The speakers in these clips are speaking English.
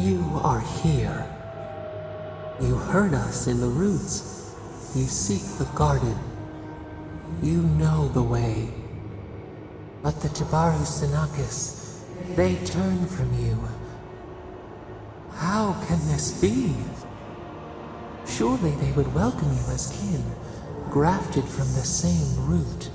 You are here. You heard us in the roots. You seek the garden. You know the way. But the Jabaru Sinakis, they turn from you. How can this be? Surely they would welcome you as kin, grafted from the same root.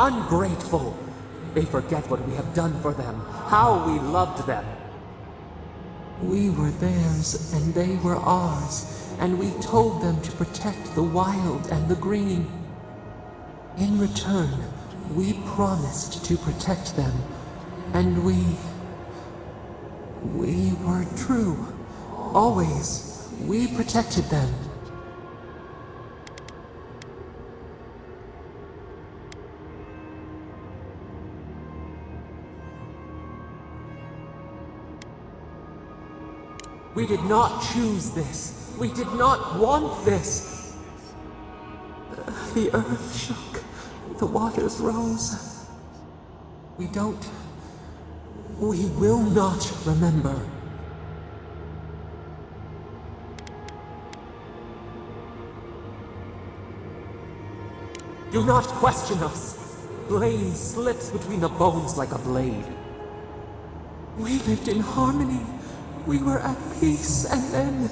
Ungrateful! They forget what we have done for them, how we loved them. We were theirs, and they were ours, and we told them to protect the wild and the green. In return, we promised to protect them, and we were true. Always, we protected them. We did not choose this. We did not want this. The earth shook. The waters rose. We will not remember. Do not question us. Blame slips between the bones like a blade. We lived in harmony. We were at peace, and then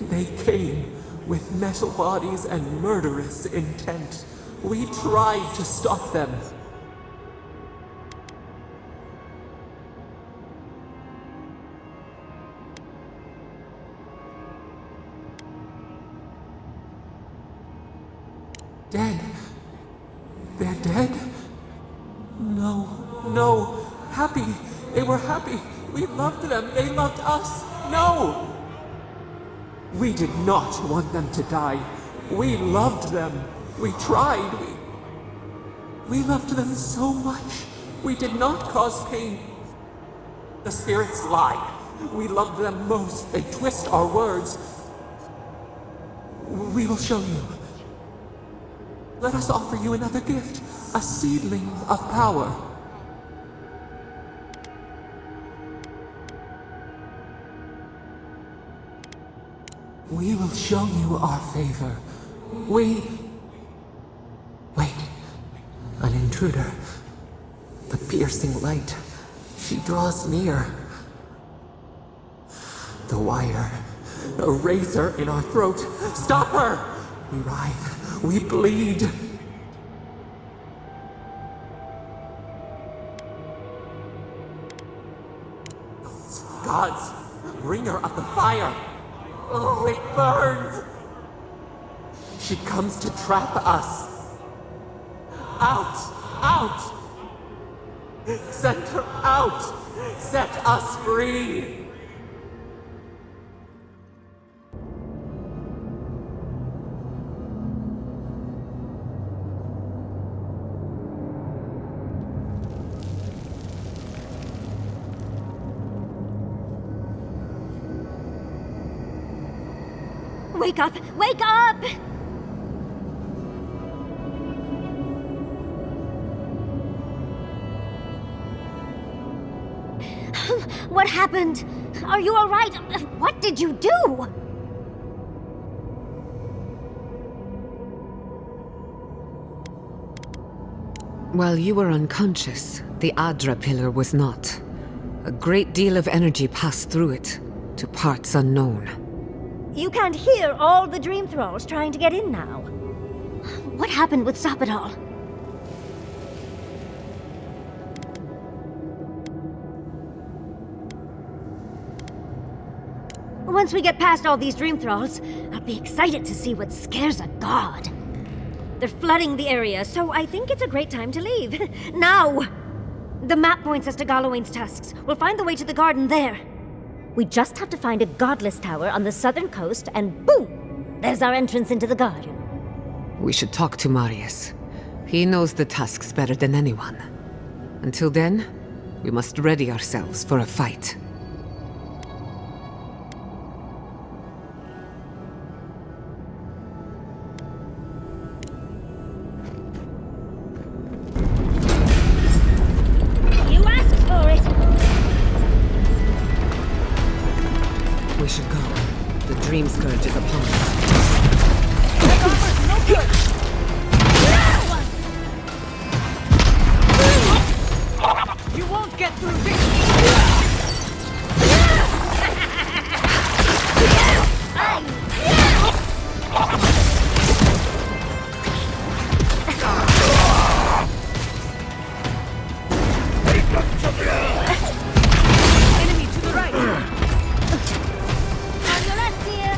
they came with metal bodies and murderous intent. We tried to stop them. Dead? They're dead? No. Happy. They were happy. We loved them. They loved us. No! We did not want them to die. We loved them. We tried. We loved them so much. We did not cause pain. The spirits lie. We loved them most. They twist our words. We will show you. Let us offer you another gift. A seedling of power. We will show you our favor. Wait. An intruder. The piercing light. She draws near. The wire. A razor in our throat. Stop her! We writhe. We bleed. Gods, bring her up the fire. Oh, it burns! She comes to trap us. Out! Send her out! Set us free! Wake up! Wake up! What happened? Are you all right? What did you do? While you were unconscious, the Adra pillar was not. A great deal of energy passed through it, to parts unknown. You can't hear all the dream thralls trying to get in now. What happened with Stop It All? Once we get past all these dream thralls, I'll be excited to see what scares a god. They're flooding the area, so I think it's a great time to leave. Now! The map points us to Galawain's tusks. We'll find the way to the garden there. We just have to find a godless tower on the southern coast, and boom! There's our entrance into the garden. We should talk to Marius. He knows the tasks better than anyone. Until then, we must ready ourselves for a fight. You asked for it! We should go. The Dream Scourge is upon us. You won't get through this! Enemy to the right! On your left, dear!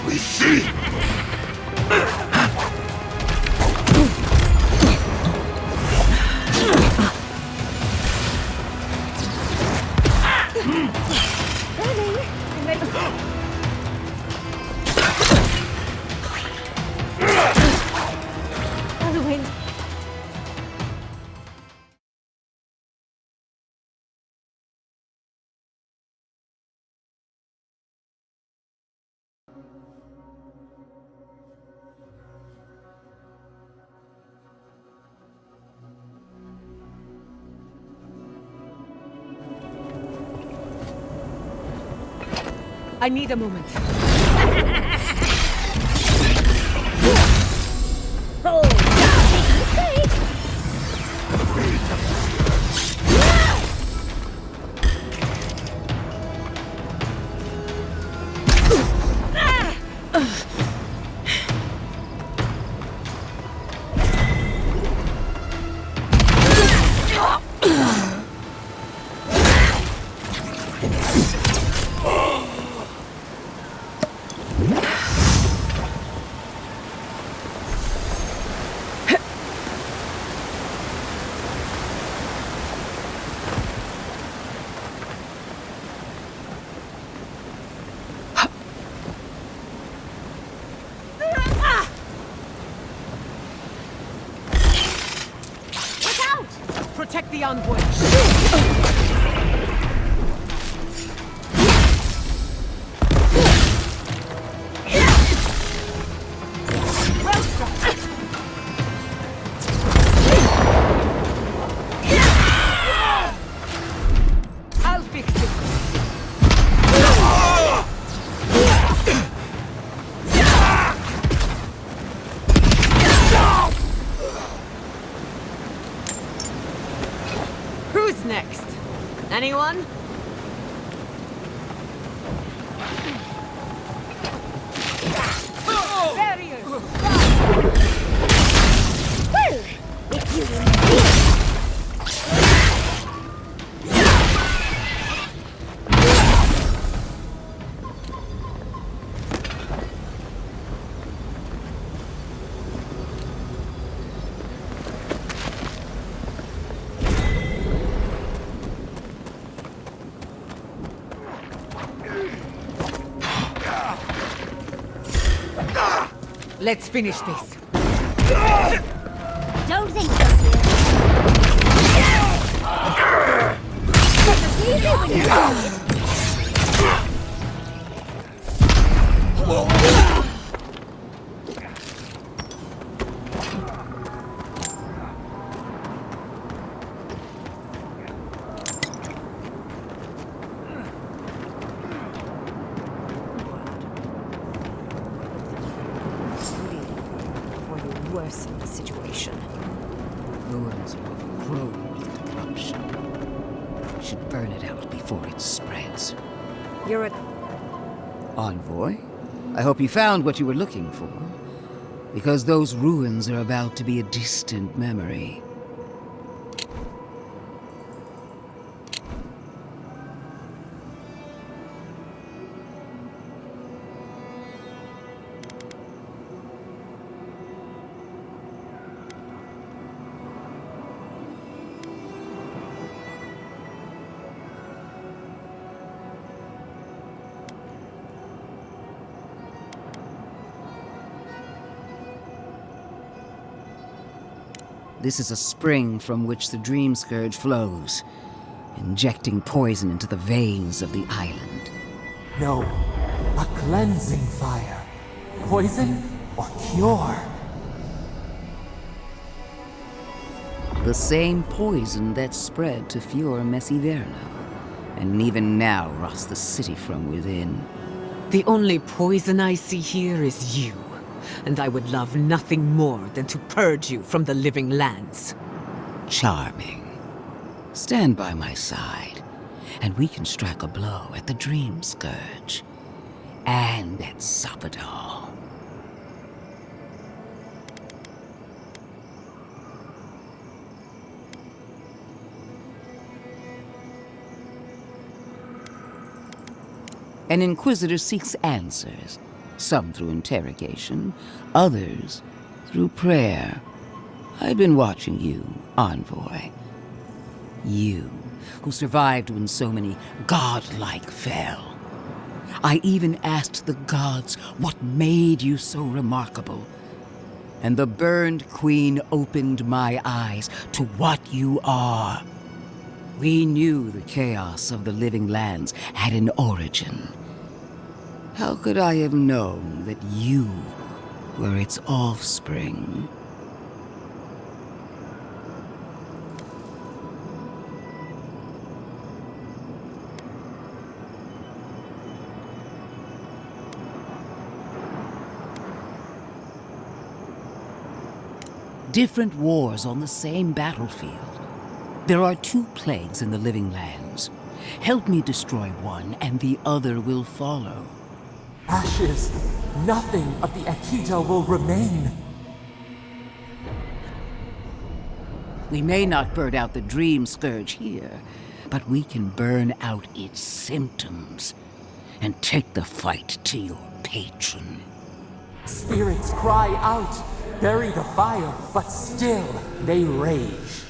We see! I need a moment. Oh, mistake! Protect the envoy. Well struck. I'll fix it. Who's next? Anyone? Barriers! Well, if you insist. Let's finish this. Don't think so, dear. It's easy when you do it. Worsen the situation. Ruins are overgrown with corruption. Should burn it out before it spreads. You're a... Envoy? I hope you found what you were looking for. Because those ruins are about to be a distant memory. This is a spring from which the Dream Scourge flows, injecting poison into the veins of the island. No, a cleansing fire. Poison or cure? The same poison that spread to Fior Messiverno, and even now rots the city from within. The only poison I see here is you, and I would love nothing more than to purge you from the living lands. Charming. Stand by my side, and we can strike a blow at the Dream Scourge. And at Sapadal. An Inquisitor seeks answers, some through interrogation, others through prayer. I've been watching you, Envoy. You, who survived when so many godlike fell. I even asked the gods what made you so remarkable. And the Burned Queen opened my eyes to what you are. We knew the chaos of the living lands had an origin. How could I have known that you were its offspring? Different wars on the same battlefield. There are 2 plagues in the living lands. Help me destroy one, and the other will follow. Ashes. Nothing of the Akita will remain. We may not burn out the Dream Scourge here, but we can burn out its symptoms and take the fight to your patron. Spirits cry out, bury the fire, but still they rage.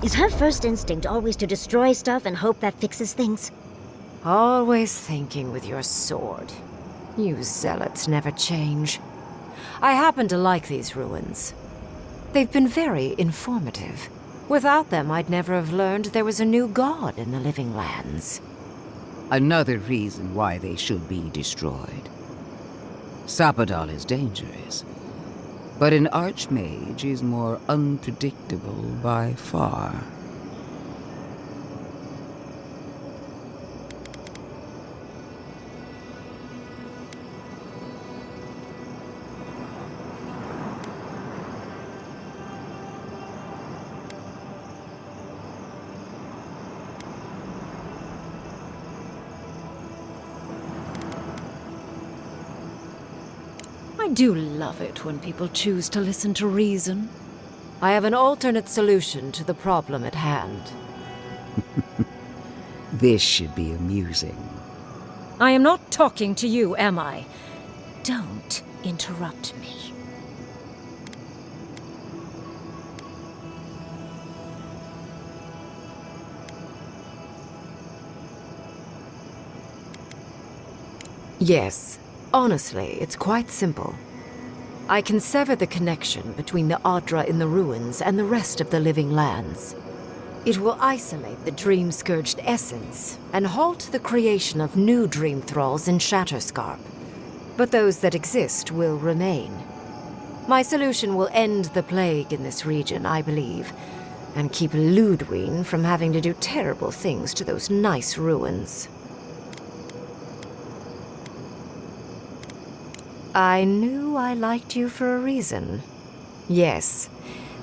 Is her first instinct always to destroy stuff and hope that fixes things? Always thinking with your sword. You zealots never change. I happen to like these ruins. They've been very informative. Without them, I'd never have learned there was a new god in the living lands. Another reason why they should be destroyed. Sapadal is dangerous, but an archmage is more unpredictable by far. I do love it when people choose to listen to reason. I have an alternate solution to the problem at hand. This should be amusing. I am not talking to you, am I? Don't interrupt me. Yes. Honestly, it's quite simple. I can sever the connection between the Adra in the ruins and the rest of the living lands. It will isolate the dream-scourged essence and halt the creation of new dream thralls in Shatterscarp. But those that exist will remain. My solution will end the plague in this region, I believe, and keep Ludwine from having to do terrible things to those nice ruins. I knew I liked you for a reason. Yes,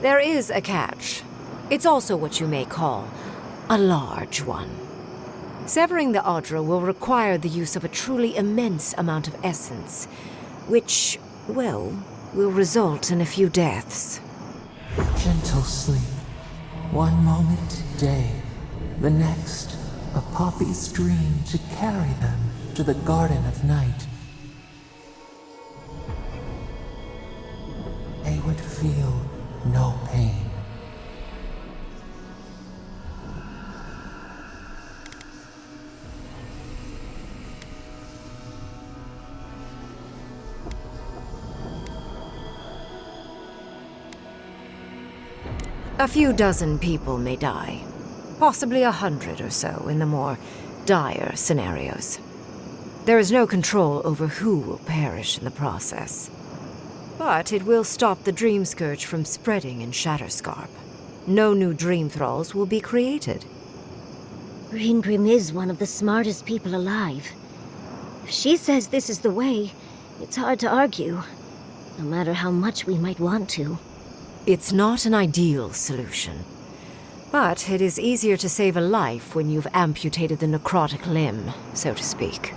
there is a catch. It's also what you may call a large one. Severing the Adra will require the use of a truly immense amount of essence, which, well, will result in a few deaths. Gentle sleep. One moment day, the next, a poppy's dream to carry them to the Garden of Night. They would feel no pain. A few dozen people may die. Possibly 100 or so in the more dire scenarios. There is no control over who will perish in the process. But it will stop the Dream Scourge from spreading in Shatterscarp. No new Dream Thralls will be created. Greengrim is one of the smartest people alive. If she says this is the way, it's hard to argue, no matter how much we might want to. It's not an ideal solution. But it is easier to save a life when you've amputated the necrotic limb, so to speak.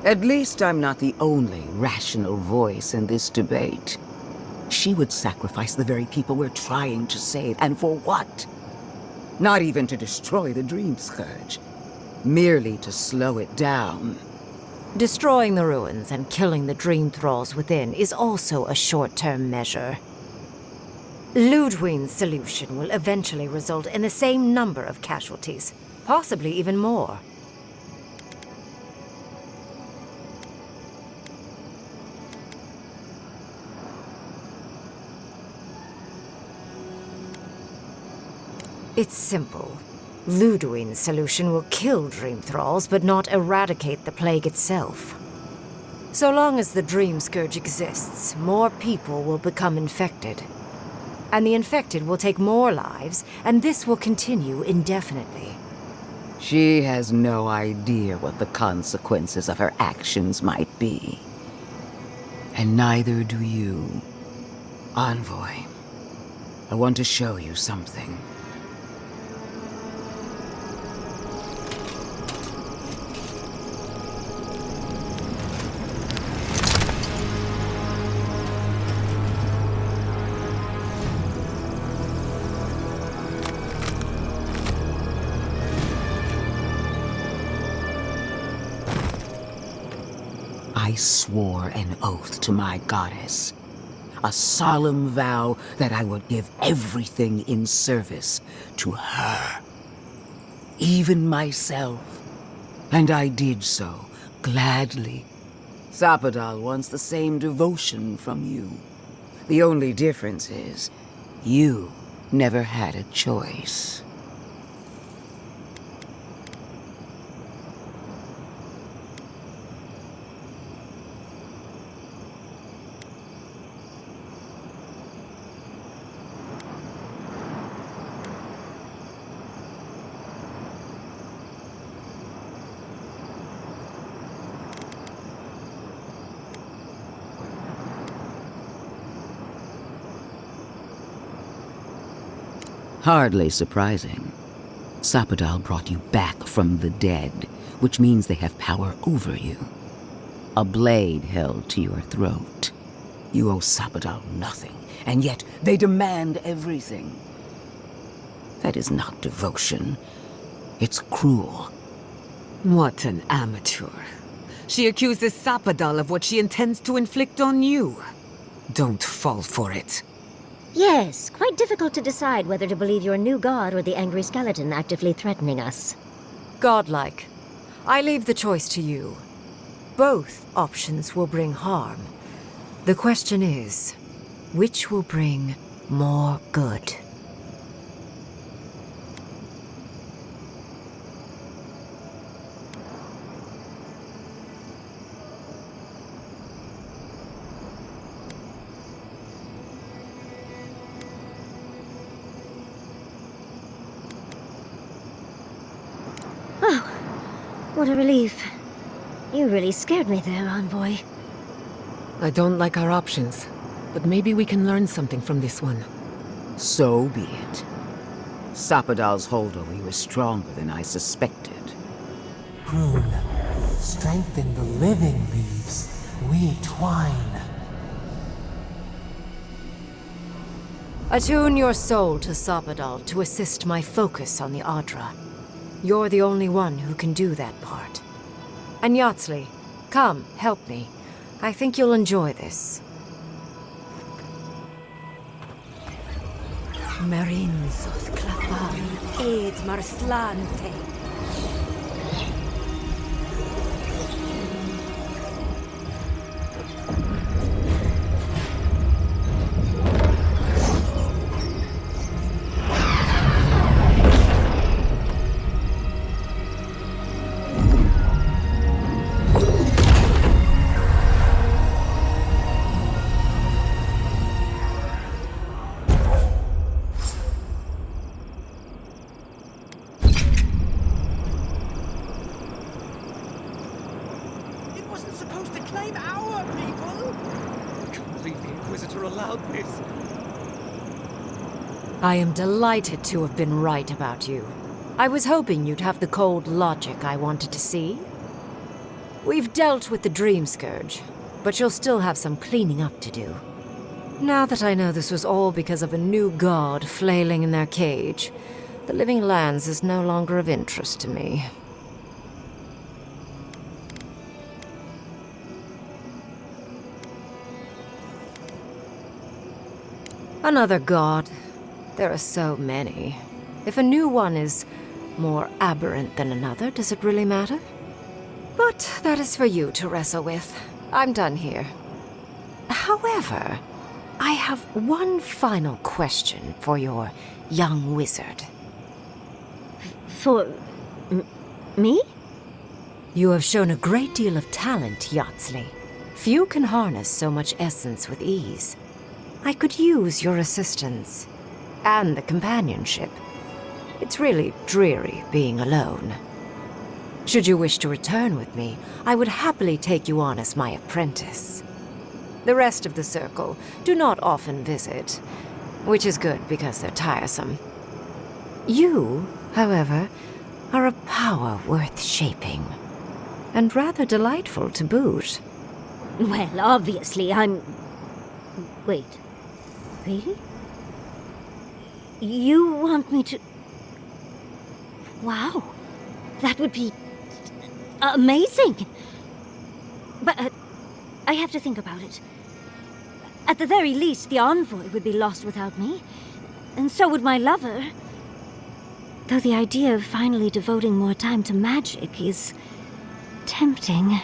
At least I'm not the only rational voice in this debate. She would sacrifice the very people we're trying to save, and for what? Not even to destroy the Dream Scourge. Merely to slow it down. Destroying the ruins and killing the Dream Thralls within is also a short-term measure. Ludwig's solution will eventually result in the same number of casualties, possibly even more. It's simple. Ludwig's solution will kill Dream Thralls, but not eradicate the plague itself. So long as the Dream Scourge exists, more people will become infected. And the infected will take more lives, and this will continue indefinitely. She has no idea what the consequences of her actions might be. And neither do you. Envoy, I want to show you something. I swore an oath to my goddess. A solemn vow that I would give everything in service to her. Even myself. And I did so, gladly. Sapadal wants the same devotion from you. The only difference is, you never had a choice. Hardly surprising. Sapadal brought you back from the dead, which means they have power over you. A blade held to your throat. You owe Sapadal nothing, and yet they demand everything. That is not devotion. It's cruel. What an amateur. She accuses Sapadal of what she intends to inflict on you. Don't fall for it. Yes, quite difficult to decide whether to believe your new god or the angry skeleton actively threatening us. Godlike. I leave the choice to you. Both options will bring harm. The question is, which will bring more good? What a relief. You really scared me there, Envoy. I don't like our options, but maybe we can learn something from this one. So be it. Sapadal's hold over you is stronger than I suspected. Prune, strengthen the living leaves. We twine. Attune your soul to Sabadal to assist my focus on the Adra. You're the only one who can do that part. And Yatsley, come, help me. I think you'll enjoy this. Marinsos clavan ed marslante. I am delighted to have been right about you. I was hoping you'd have the cold logic I wanted to see. We've dealt with the Dream Scourge, but you'll still have some cleaning up to do. Now that I know this was all because of a new god flailing in their cage, the Living Lands is no longer of interest to me. Another god. There are so many. If a new one is more aberrant than another, does it really matter? But that is for you to wrestle with. I'm done here. However, I have one final question for your young wizard. For... me? You have shown a great deal of talent, Yatsley. Few can harness so much essence with ease. I could use your assistance. And the companionship. It's really dreary being alone. Should you wish to return with me, I would happily take you on as my apprentice. The rest of the circle do not often visit, which is good because they're tiresome. You, however, are a power worth shaping, and rather delightful to boot. Well, obviously I'm... Wait. Really? You want me to... Wow. That would be... amazing! But I have to think about it. At the very least, the envoy would be lost without me. And so would my lover. Though the idea of finally devoting more time to magic is... tempting.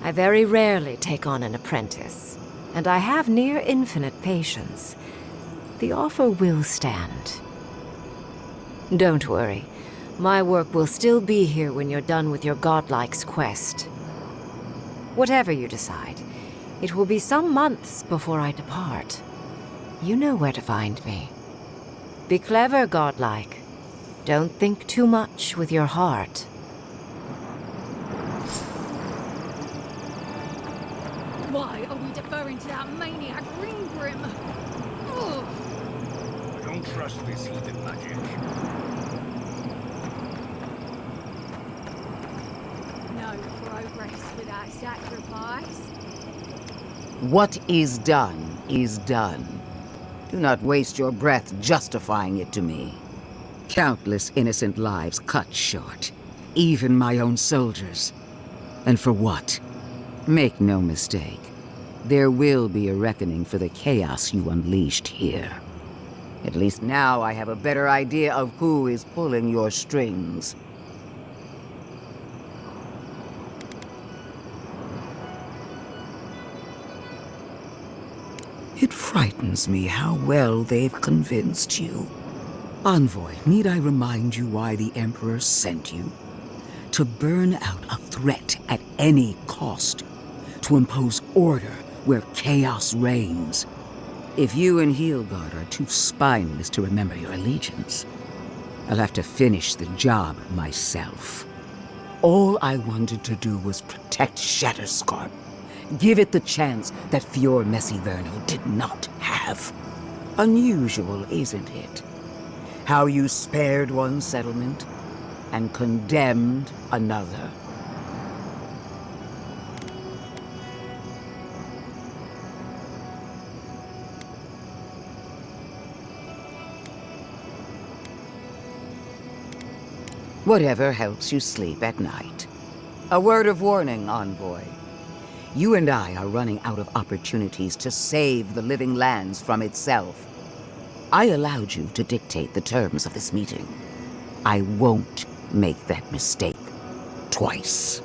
I very rarely take on an apprentice, and I have near infinite patience. The offer will stand. Don't worry. My work will still be here when you're done with your godlike's quest. Whatever you decide, it will be some months before I depart. You know where to find me. Be clever, godlike. Don't think too much with your heart. Why are we deferring to that maniac Ringgrim? Ugh. I don't trust this heathen magic. No progress without sacrifice. What is done is done. Do not waste your breath justifying it to me. Countless innocent lives cut short, even my own soldiers. And for what? Make no mistake. There will be a reckoning for the chaos you unleashed here. At least now I have a better idea of who is pulling your strings. It frightens me how well they've convinced you. Envoy, need I remind you why the Emperor sent you? To burn out a threat at any cost. To impose order where chaos reigns. If you and Heelgard are too spineless to remember your allegiance, I'll have to finish the job myself. All I wanted to do was protect Shatterscarp. Give it the chance that Fior Messiverno did not have. Unusual, isn't it? How you spared one settlement and condemned another. Whatever helps you sleep at night. A word of warning, Envoy. You and I are running out of opportunities to save the living lands from itself. I allowed you to dictate the terms of this meeting. I won't make that mistake twice.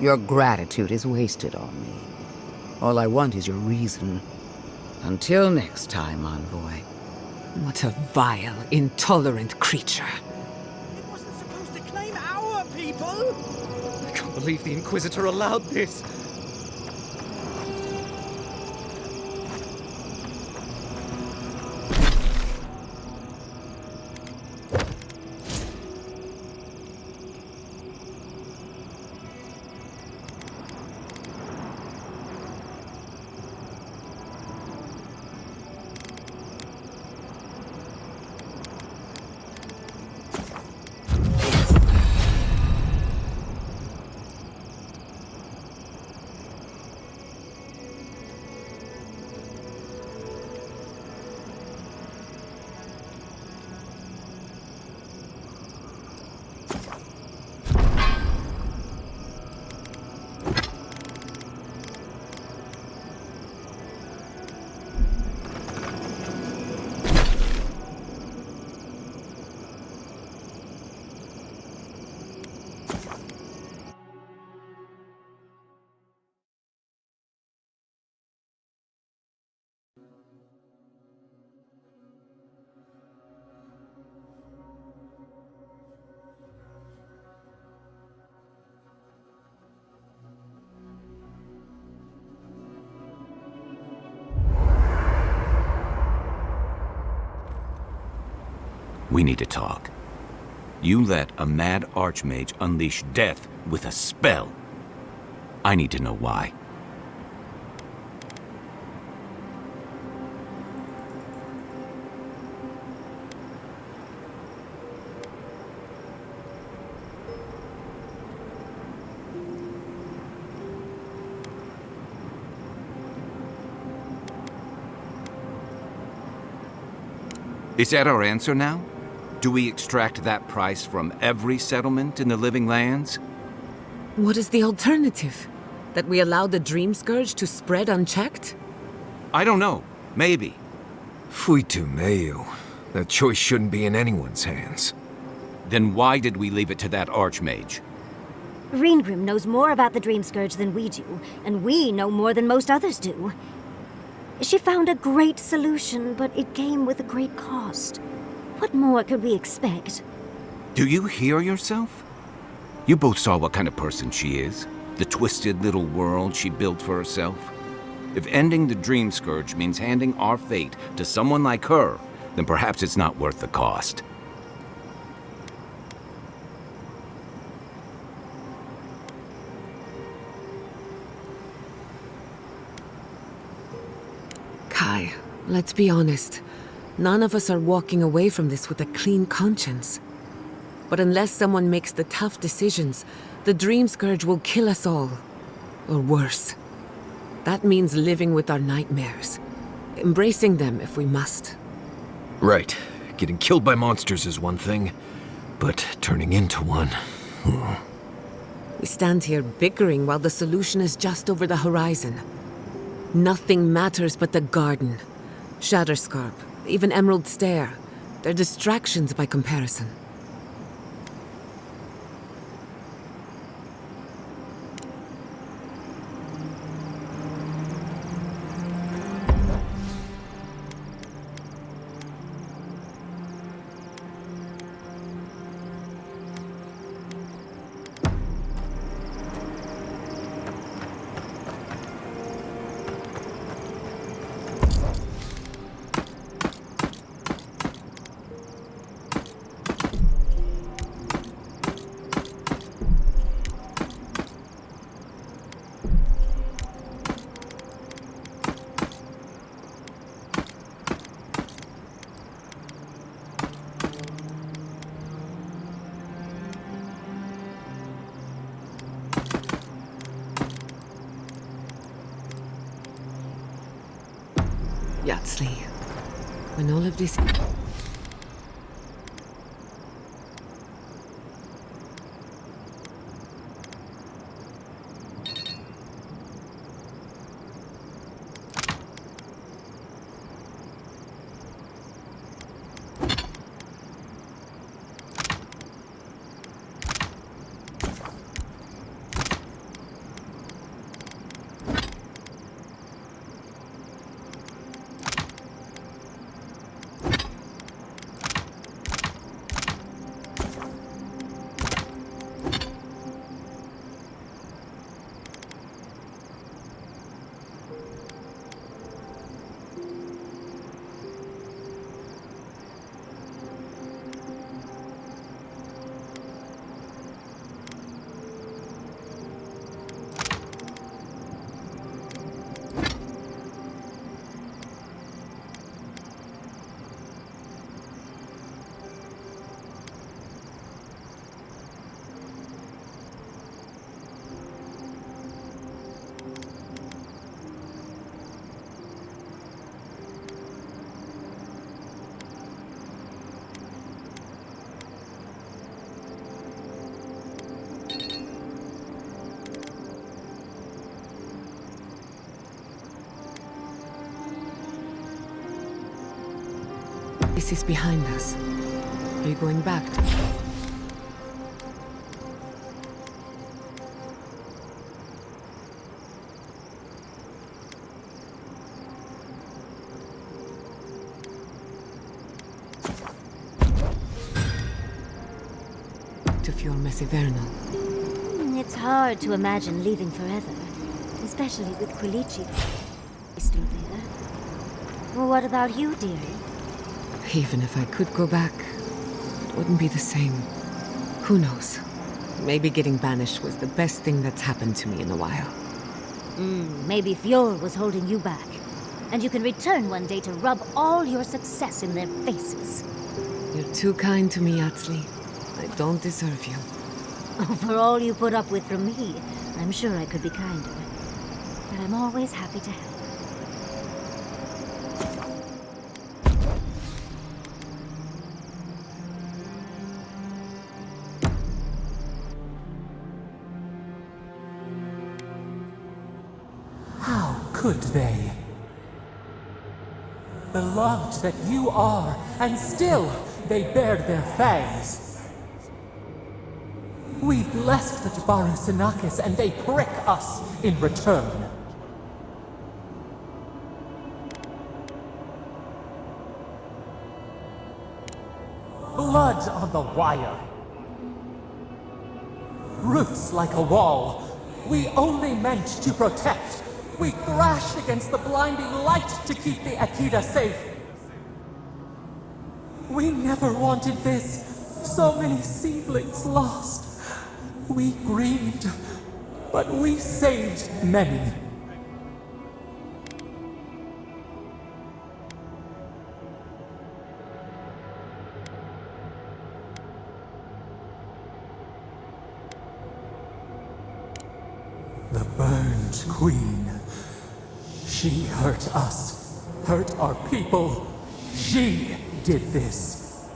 Your gratitude is wasted on me. All I want is your reason. Until next time, Envoy. What a vile, intolerant creature. It wasn't supposed to claim our people! I can't believe the Inquisitor allowed this. We need to talk. You let a mad archmage unleash death with a spell. I need to know why. Is that our answer now? Do we extract that price from every settlement in the Living Lands? What is the alternative? That we allow the Dream Scourge to spread unchecked? I don't know. Maybe. Fuitu meio. That choice shouldn't be in anyone's hands. Then why did we leave it to that archmage? Reengrim knows more about the Dream Scourge than we do, and we know more than most others do. She found a great solution, but it came with a great cost. What more could we expect? Do you hear yourself? You both saw what kind of person she is. The twisted little world she built for herself. If ending the Dream Scourge means handing our fate to someone like her, then perhaps it's not worth the cost. Kai, let's be honest. None of us are walking away from this with a clean conscience. But unless someone makes the tough decisions, the Dream Scourge will kill us all. Or worse. That means living with our nightmares. Embracing them if we must. Right. Getting killed by monsters is one thing, but turning into one... We stand here bickering while the solution is just over the horizon. Nothing matters but the garden. Shatterscarp, even Emerald Stair. They're distractions by comparison. Yatsley, when all of this... This is behind us. Are you going back to... Fior Mesivernal? It's hard to imagine leaving forever, especially with Quilici still there. Well, what about you, dearie? Even if I could go back, it wouldn't be the same. Who knows? Maybe getting banished was the best thing that's happened to me in a while. Maybe Fior was holding you back. And you can return one day to rub all your success in their faces. You're too kind to me, Yatsley. I don't deserve you. Oh, for all you put up with from me, I'm sure I could be kinder. But I'm always happy to help. How could they? Beloved that you are, and still they bared their fangs. We blessed the Jabaru Sinakis, and they prick us in return. Blood on the wire. Roots like a wall. We only meant to protect. We thrashed against the blinding light to keep the Akita safe. We never wanted this. So many seedlings lost. We grieved, but we saved many. The burned queen. She hurt us, hurt our people. She did this.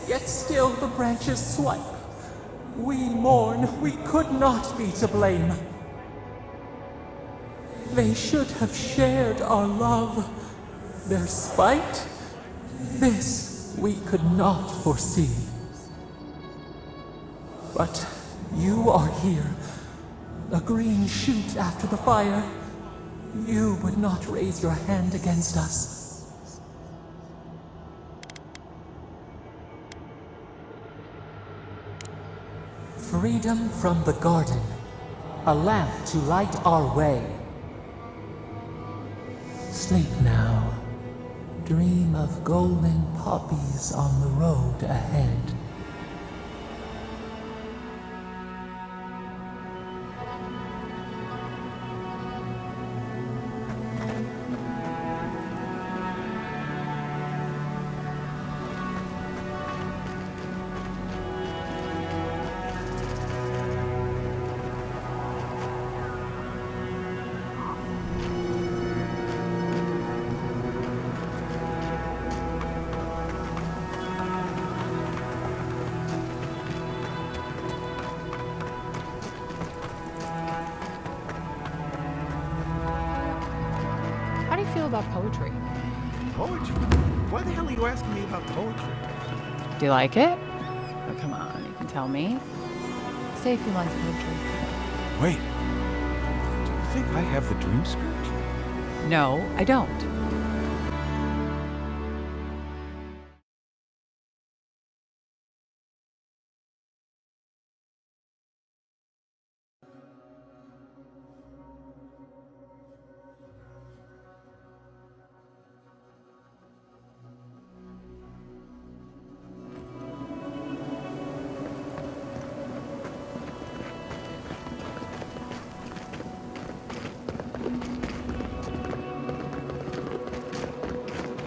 Yet still the branches swipe. We mourn, we could not be to blame. They should have shared our love. Their spite, this we could not foresee. But you are here, a green shoot after the fire. You would not raise your hand against us. Freedom from the garden, a lamp to light our way. Sleep now. Dream of golden poppies on the road ahead. feel about poetry? Poetry? Why the hell are you asking me about poetry? Do you like it? Oh, come on, you can tell me. Say a few lines of poetry. Wait. Do you think I have the dream scourge? No, I don't.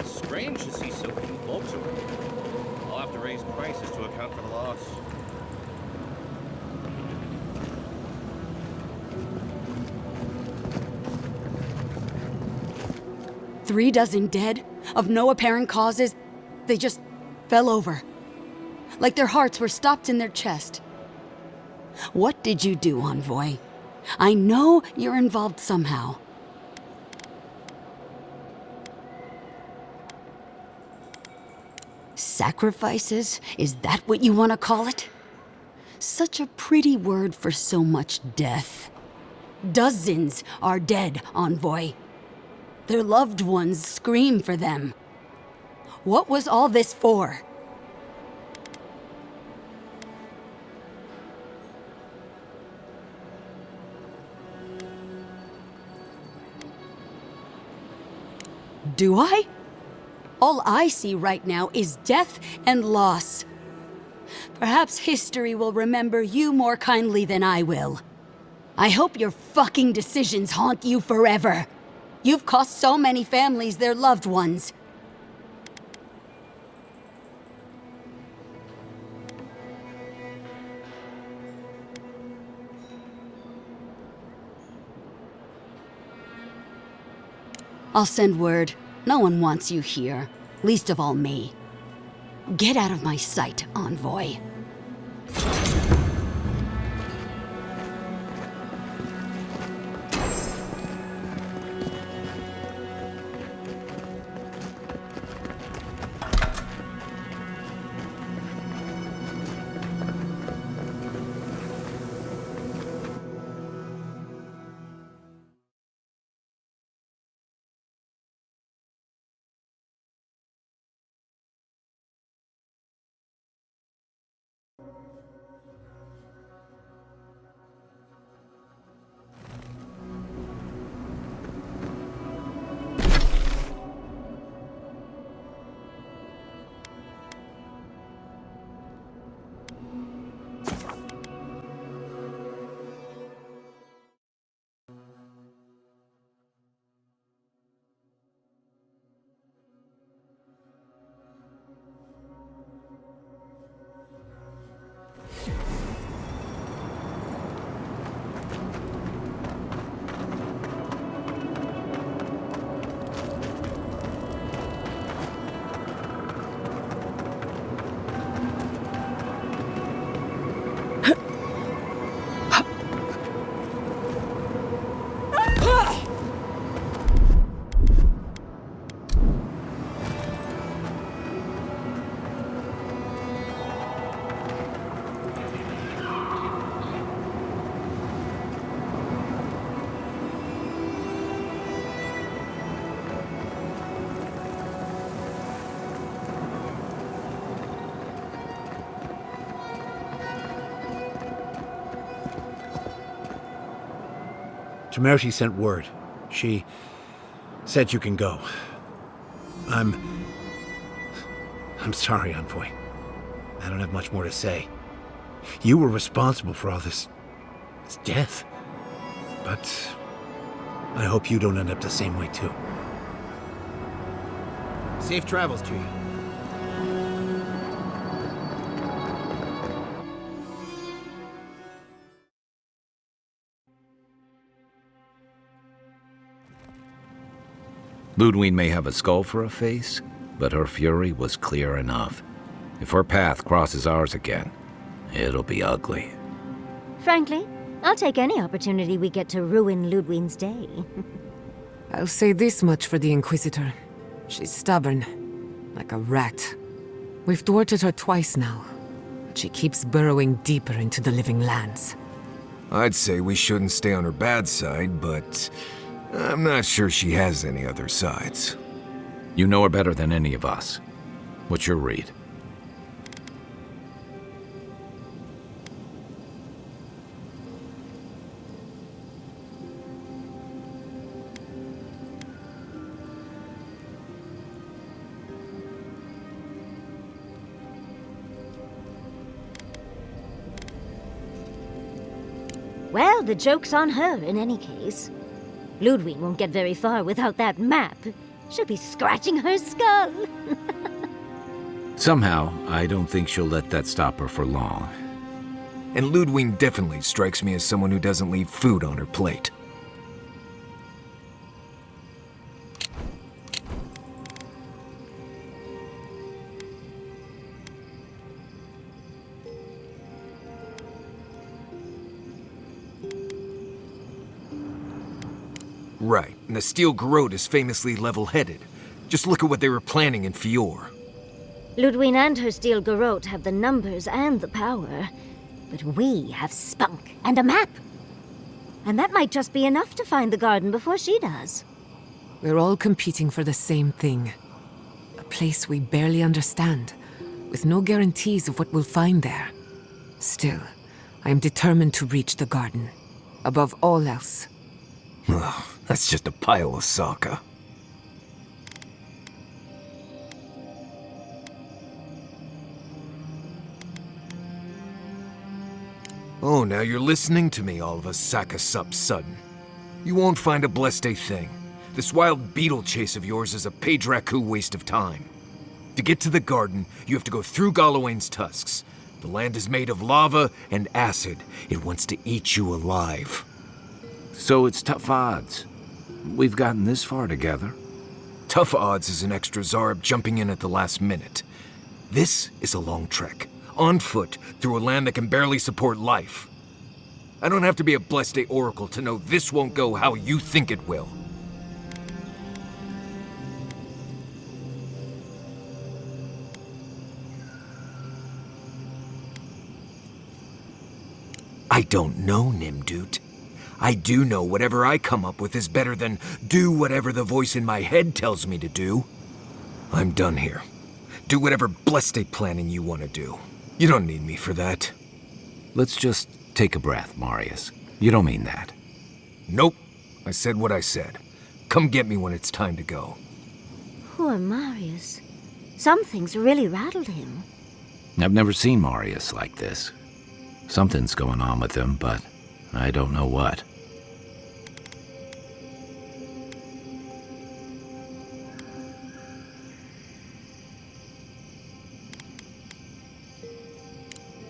Strange to see so few folks around. I'll have to raise prices to account for the loss. Three dozen dead, of no apparent causes. They just fell over. Like their hearts were stopped in their chest. What did you do, Envoy? I know you're involved somehow. Sacrifices? Is that what you want to call it? Such a pretty word for so much death. Dozens are dead, Envoy. Their loved ones scream for them. What was all this for? Do I? All I see right now is death and loss. Perhaps history will remember you more kindly than I will. I hope your fucking decisions haunt you forever. You've cost so many families their loved ones. I'll send word. No one wants you here, least of all me. Get out of my sight, Envoy. Temerity sent word. She said you can go. I'm sorry, Envoy. I don't have much more to say. You were responsible for all this death. But I hope you don't end up the same way, too. Safe travels to you. Ludwig may have a skull for a face, but her fury was clear enough. If her path crosses ours again, it'll be ugly. Frankly, I'll take any opportunity we get to ruin Ludwig's day. I'll say this much for the Inquisitor. She's stubborn, like a rat. We've thwarted her twice now, but she keeps burrowing deeper into the living lands. I'd say we shouldn't stay on her bad side, but I'm not sure she has any other sides. You know her better than any of us. What's your read? Well, the joke's on her in any case. Ludwig won't get very far without that map. She'll be scratching her skull. Somehow, I don't think she'll let that stop her for long. And Ludwig definitely strikes me as someone who doesn't leave food on her plate. Right, and the Steel Garrote is famously level-headed. Just look at what they were planning in Fior. Ludwig and her Steel Garrote have the numbers and the power, but we have spunk and a map. And that might just be enough to find the garden before she does. We're all competing for the same thing. A place we barely understand, with no guarantees of what we'll find there. Still, I am determined to reach the garden, above all else. Ugh, that's just a pile of Sokka. Oh, now you're listening to me, all of a Sokka sup sudden. You won't find a blessed thing. This wild beetle chase of yours is a page-raku waste of time. To get to the garden, you have to go through Galawain's tusks. The land is made of lava and acid. It wants to eat you alive. So it's tough odds. We've gotten this far together. Tough odds is an extra Zarb jumping in at the last minute. This is a long trek, on foot, through a land that can barely support life. I don't have to be a Blessed Oracle to know this won't go how you think it will. I don't know, Nimdut. I do know whatever I come up with is better than do whatever the voice in my head tells me to do. I'm done here. Do whatever blessed planning you want to do. You don't need me for that. Let's just take a breath, Marius. You don't mean that. Nope. I said what I said. Come get me when it's time to go. Poor Marius. Something's really rattled him. I've never seen Marius like this. Something's going on with him, but I don't know what.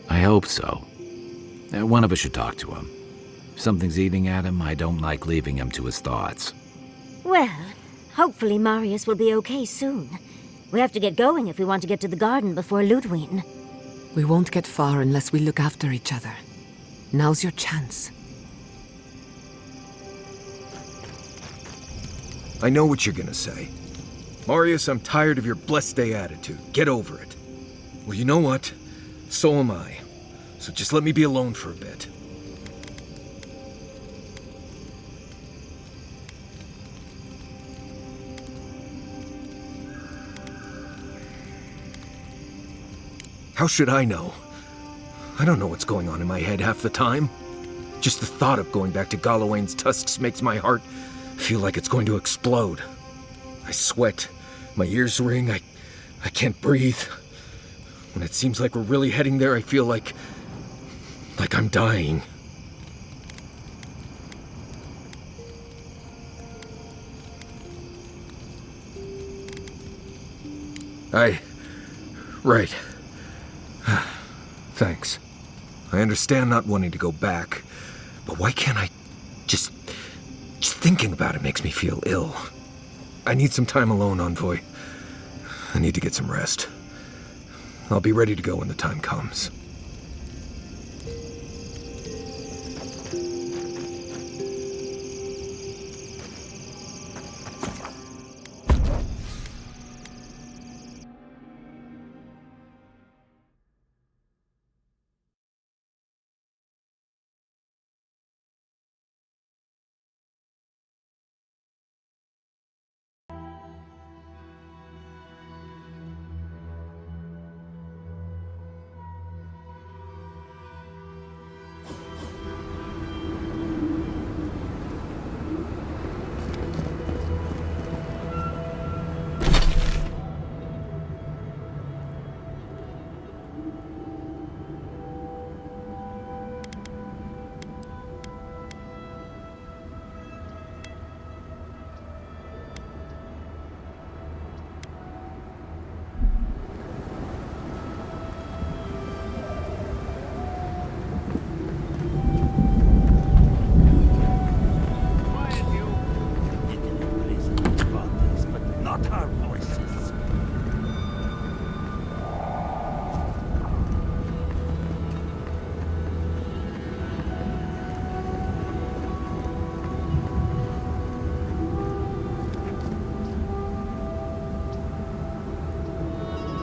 I hope so. One of us should talk to him. If something's eating at him, I don't like leaving him to his thoughts. Well, hopefully Marius will be okay soon. We have to get going if we want to get to the garden before Ludwig. We won't get far unless we look after each other. Now's your chance. I know what you're gonna say. Marius, I'm tired of your blessed day attitude. Get over it. Well, you know what? So am I. So just let me be alone for a bit. How should I know? I don't know what's going on in my head half the time. Just the thought of going back to Galawain's tusks makes my heart feel like it's going to explode. I sweat, my ears ring, I can't breathe. When it seems like we're really heading there, I feel like I'm dying. Right. Thanks. I understand not wanting to go back, but why can't I just thinking about it makes me feel ill. I need some time alone, Envoy. I need to get some rest. I'll be ready to go when the time comes. Our